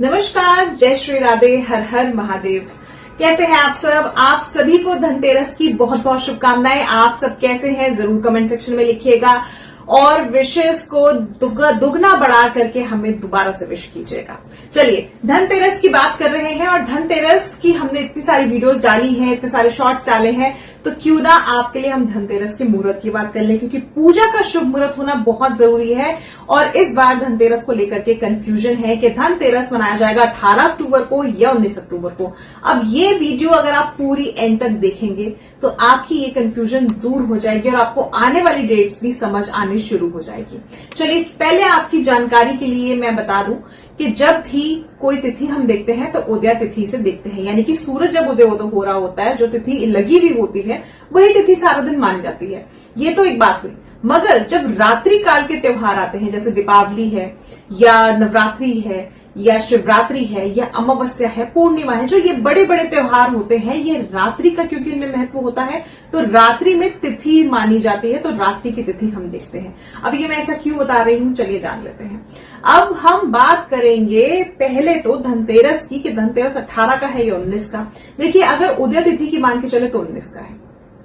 नमस्कार, जय श्री राधे, हर हर महादेव। कैसे हैं आप सब? आप सभी को धनतेरस की बहुत बहुत शुभकामनाएं। आप सब कैसे हैं जरूर कमेंट सेक्शन में लिखिएगा और विशेष को दुगना बढ़ा करके हमें दोबारा से विश कीजिएगा। चलिए, धनतेरस की बात कर रहे हैं और धनतेरस की हमने इतनी सारी वीडियोस डाली हैं, इतने सारे शॉर्ट्स डाले हैं, तो क्यों ना आपके लिए हम धनतेरस के मुहूर्त की बात कर लें, क्योंकि पूजा का शुभ मुहूर्त होना बहुत जरूरी है। और इस बार धनतेरस को लेकर के कंफ्यूजन है कि धनतेरस मनाया जाएगा 18 अक्टूबर को या 19 अक्टूबर को। अब ये वीडियो अगर आप पूरी एंड तक देखेंगे तो आपकी ये कंफ्यूजन दूर हो जाएगी और आपको आने वाली डेट्स भी समझ आनी शुरू हो जाएगी। चलिए, पहले आपकी जानकारी के लिए मैं बता दूं कि जब भी कोई तिथि हम देखते हैं तो उदय तिथि से देखते हैं, यानी कि सूरज जब उदय हो रहा होता है, जो तिथि लगी हुई होती है वही तिथि सारा दिन मानी जाती है। ये तो एक बात हुई। मगर जब रात्रि काल के त्योहार आते हैं, जैसे दीपावली है या नवरात्रि है या शिवरात्रि है या अमावस्या है, पूर्णिमा है, जो ये बड़े बड़े त्योहार होते हैं, ये रात्रि का क्योंकि इनमें महत्व होता है तो रात्रि में तिथि मानी जाती है, तो रात्रि की तिथि हम देखते हैं। अब ये मैं ऐसा क्यों बता रही हूं, चलिए जान लेते हैं। अब हम बात करेंगे पहले तो धनतेरस की, कि धनतेरस 18 का है या 19 का। देखिए, अगर उदय तिथि की मान के चले तो 19 का है,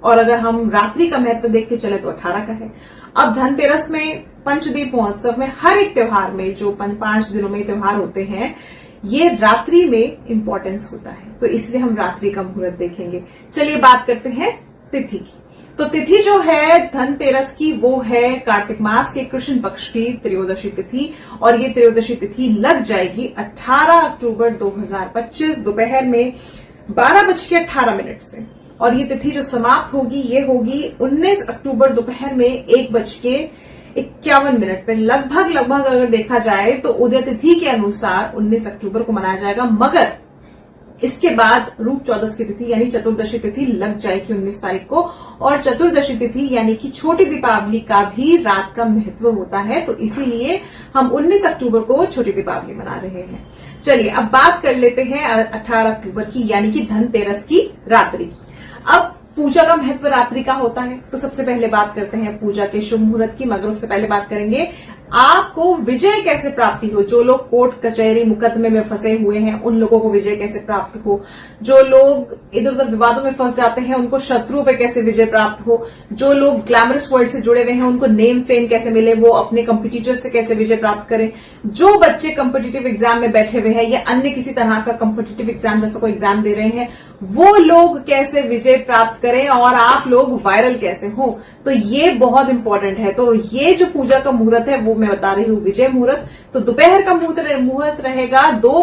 और अगर हम रात्रि का महत्व देख के चले तो 18 का है। अब धनतेरस में, पंचदीप महोत्सव में, हर एक त्योहार में, जो 5 दिनों में त्योहार होते हैं, ये रात्रि में इंपॉर्टेंस होता है, तो इसलिए हम रात्रि का मुहूर्त देखेंगे। चलिए बात करते हैं तिथि की। तो तिथि जो है धनतेरस की वो है कार्तिक मास के कृष्ण पक्ष की त्रयोदशी तिथि, और ये त्रयोदशी तिथि लग जाएगी 18 अक्टूबर 2025 दोपहर में 12:18 से। और ये तिथि जो समाप्त होगी ये होगी 19 अक्टूबर दोपहर में 1:51 पर। लगभग अगर देखा जाए तो उदय तिथि के अनुसार 19 अक्टूबर को मनाया जाएगा, मगर इसके बाद रूप चौदस की तिथि यानी चतुर्दशी तिथि लग जाएगी 19 तारीख को। और चतुर्दशी तिथि यानी कि छोटी दीपावली का भी रात का महत्व होता है, तो इसीलिए हम 19 अक्टूबर को छोटी दीपावली मना रहे हैं। चलिए, अब बात कर लेते हैं 18 अक्टूबर की, यानी कि धनतेरस की रात्रि की। अब पूजा का महत्व रात्रि का होता है, तो सबसे पहले बात करते हैं पूजा के शुभ मुहूर्त की, मगर उससे पहले बात करेंगे आपको विजय कैसे प्राप्ति हो। जो लोग कोर्ट कचहरी मुकदमे में फंसे हुए हैं उन लोगों को विजय कैसे प्राप्त हो, जो लोग इधर उधर विवादों में फंस जाते हैं उनको शत्रुओं पे कैसे विजय प्राप्त हो, जो लोग ग्लैमरस वर्ल्ड से जुड़े हुए हैं उनको नेम फेम कैसे मिले, वो अपने कंपिटिटर्स से कैसे विजय प्राप्त करें, जो बच्चे कंपिटिटिव एग्जाम में बैठे हुए हैं या अन्य किसी तरह का कंपिटिटिव एग्जाम जैसा कोई एग्जाम दे रहे हैं, वो लोग कैसे विजय प्राप्त करें और आप लोग वायरल कैसे हो, तो ये बहुत इंपॉर्टेंट है। तो ये जो पूजा का मुहूर्त है वो मैं बता रही हूँ विजय मुहूर्त। तो दोपहर का मुहूर्त रहेगा 2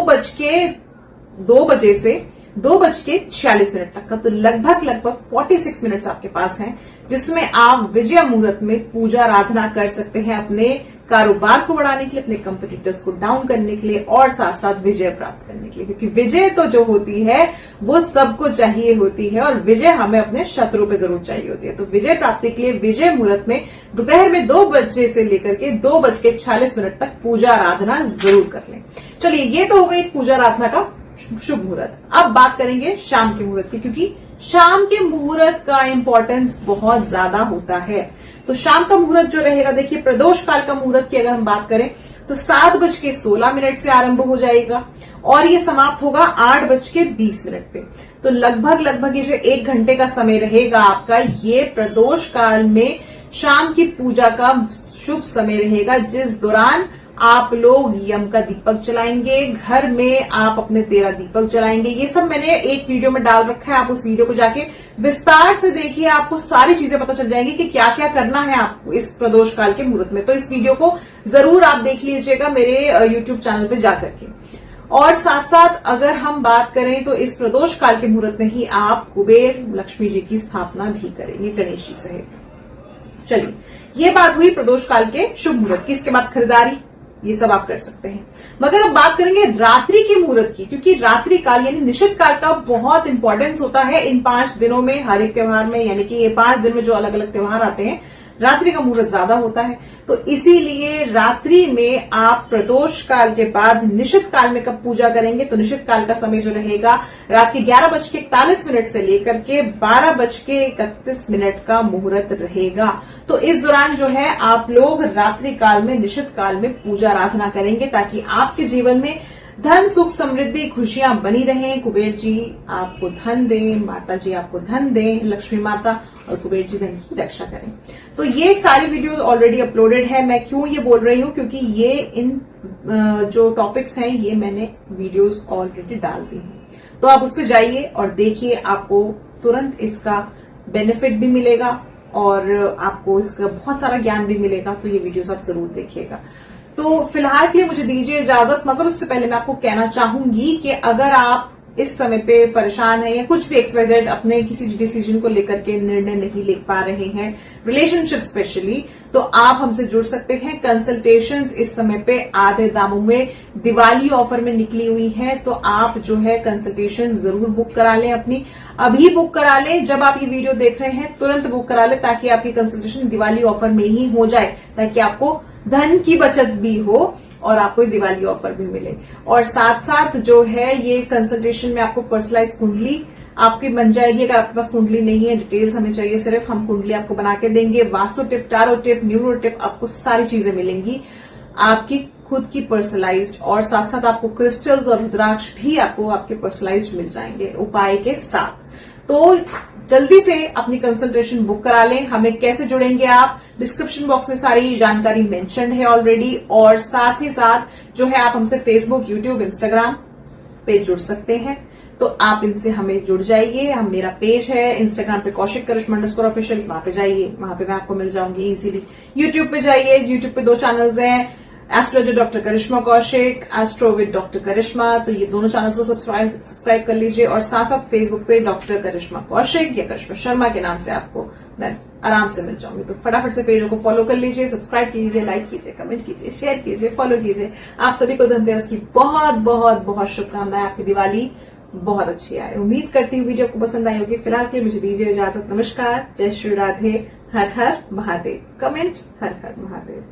बजे से 2:46 तक का, तो लगभग 46 मिनट्स आपके पास हैं, जिसमें आप विजय मुहूर्त में पूजा आराधना कर सकते हैं अपने कारोबार को बढ़ाने के लिए, अपने कंपटीटर्स को डाउन करने के लिए और साथ साथ विजय प्राप्त करने के लिए, क्योंकि विजय तो जो होती है वो सबको चाहिए होती है और विजय हमें अपने शत्रु पे जरूर चाहिए होती है। तो विजय प्राप्ति के लिए विजय मुहूर्त में दोपहर में 2 बजे से लेकर के 2:46 तक पूजा आराधना जरूर कर लें। चलिए, ये तो हो गई पूजा आराधना का शुभ मुहूर्त। अब बात करेंगे शाम के मुहूर्त की, क्योंकि शाम के मुहूर्त का इंपॉर्टेंस बहुत ज्यादा होता है। तो शाम का मुहूर्त जो रहेगा, देखिए प्रदोष काल का मुहूर्त की अगर हम बात करें तो 7:16 से आरंभ हो जाएगा और ये समाप्त होगा 8:20 पे। तो लगभग ये जो 1 घंटे का समय रहेगा आपका, ये प्रदोष काल में शाम की पूजा का शुभ समय रहेगा, जिस दौरान आप लोग यम का दीपक जलाएंगे, घर में आप अपने 13 दीपक जलाएंगे। ये सब मैंने एक वीडियो में डाल रखा है, आप उस वीडियो को जाके विस्तार से देखिए, आपको सारी चीजें पता चल जाएंगी कि क्या क्या करना है आपको इस प्रदोष काल के मुहूर्त में। तो इस वीडियो को जरूर आप देख लीजिएगा मेरे YouTube चैनल पे जाकर के। और साथ साथ अगर हम बात करें तो इस प्रदोष काल के मुहूर्त में ही आप कुबेर लक्ष्मी जी की स्थापना भी करेंगे गणेश जी सहित। चलिए, ये बात हुई प्रदोष काल के शुभ मुहूर्त की। इसके बाद खरीदारी, ये सब आप कर सकते हैं। मगर अब बात करेंगे रात्रि के मुहूर्त की, क्योंकि रात्रि काल यानी निश्चित काल का बहुत इंपॉर्टेंस होता है इन 5 दिनों में, हर एक त्योहार में, यानी कि ये 5 दिन में जो अलग अलग त्योहार आते हैं रात्रि का मुहूर्त ज्यादा होता है। तो इसीलिए रात्रि में आप प्रदोष काल के बाद निशित काल में कब पूजा करेंगे, तो निशित काल का समय जो रहेगा रात के 11:41 से लेकर के 12:31 का मुहूर्त रहेगा। तो इस दौरान जो है आप लोग रात्रि काल में निशित काल में पूजा आराधना करेंगे, ताकि आपके जीवन में धन सुख समृद्धि खुशियां बनी रहें, कुबेर जी आपको धन दें, माता जी आपको धन दें, लक्ष्मी माता और कुबेर जी धन की रक्षा करें। तो ये सारी वीडियोस ऑलरेडी अपलोडेड है। मैं क्यों ये बोल रही हूं, क्योंकि ये इन जो टॉपिक्स हैं ये मैंने वीडियोस ऑलरेडी डाल दी हैं, तो आप उस पर जाइए और देखिए, आपको तुरंत इसका बेनिफिट भी मिलेगा और आपको इसका बहुत सारा ज्ञान भी मिलेगा। तो ये वीडियोस आप जरूर देखिएगा। तो फिलहाल के लिए मुझे दीजिए इजाजत, मगर उससे पहले मैं आपको कहना चाहूंगी कि अगर आप इस समय पे परेशान है या कुछ भी XYZ अपने किसी डिसीजन को लेकर के निर्णय नहीं ले पा रहे हैं, रिलेशनशिप स्पेशली, तो आप हमसे जुड़ सकते हैं। कंसल्टेशंस इस समय पे आधे दामों में दिवाली ऑफर में निकली हुई है, तो आप जो है कंसल्टेशन जरूर बुक करा लें अपनी, अभी बुक करा लें। जब आप ये वीडियो देख रहे हैं तुरंत बुक करा लें, ताकि आपकी कंसल्टेशन दिवाली ऑफर में ही हो जाए, ताकि आपको धन की बचत भी हो और आपको दिवाली ऑफर भी मिले। और साथ साथ जो है ये कंसल्टेशन में आपको पर्सनलाइज कुंडली आपकी बन जाएगी। अगर आपके पास कुंडली नहीं है, डिटेल्स हमें चाहिए, सिर्फ हम कुंडली आपको बना के देंगे। Vastu tip, tarot tip, neuro tip, आपको सारी चीजें मिलेंगी आपकी खुद की पर्सनलाइज्ड, और साथ साथ आपको क्रिस्टल्स और रुद्राक्ष भी आपको आपके पर्सनलाइज्ड मिल जाएंगे उपाय के साथ। तो जल्दी से अपनी कंसल्टेशन बुक करा लें। हमें कैसे जुड़ेंगे आप, डिस्क्रिप्शन बॉक्स में सारी जानकारी मेंशन है ऑलरेडी, और साथ ही साथ जो है आप हमसे फेसबुक, यूट्यूब, इंस्टाग्राम पे जुड़ सकते हैं। तो आप इनसे हमें जुड़ जाइए। हम मेरा पेज है इंस्टाग्राम पे कौशिक करिश्मा _ऑफिशियल, वहां पे जाइए, वहां पे मैं आपको मिल जाऊंगी इजीली। यूट्यूब पे जाइए, यूट्यूब पे 2 चैनल्स हैं, astrology doctor Karishma Kaushik, astro with doctor Karishma, तो ये दोनों चैनल्स को सब्सक्राइब कर लीजिए। और साथ साथ फेसबुक पे डॉक्टर करिश्मा कौशिक या करिश्मा शर्मा के नाम से आपको मैं आराम से मिल जाऊंगी। तो फटाफट से पेजों को फॉलो कर लीजिए, सब्सक्राइब कीजिए, लाइक कीजिए, कमेंट कीजिए, शेयर कीजिए, फॉलो कीजिए। आप सभी को धनतेरस की बहुत बहुत बहुत शुभकामनाएं। आपकी दिवाली बहुत अच्छी आए। उम्मीद करती हूँ वीडियो आपको पसंद आई होगी। फिलहाल के मुझे दीजिए इजाजत। नमस्कार, जय श्री राधे, हर हर महादेव। कमेंट हर हर महादेव।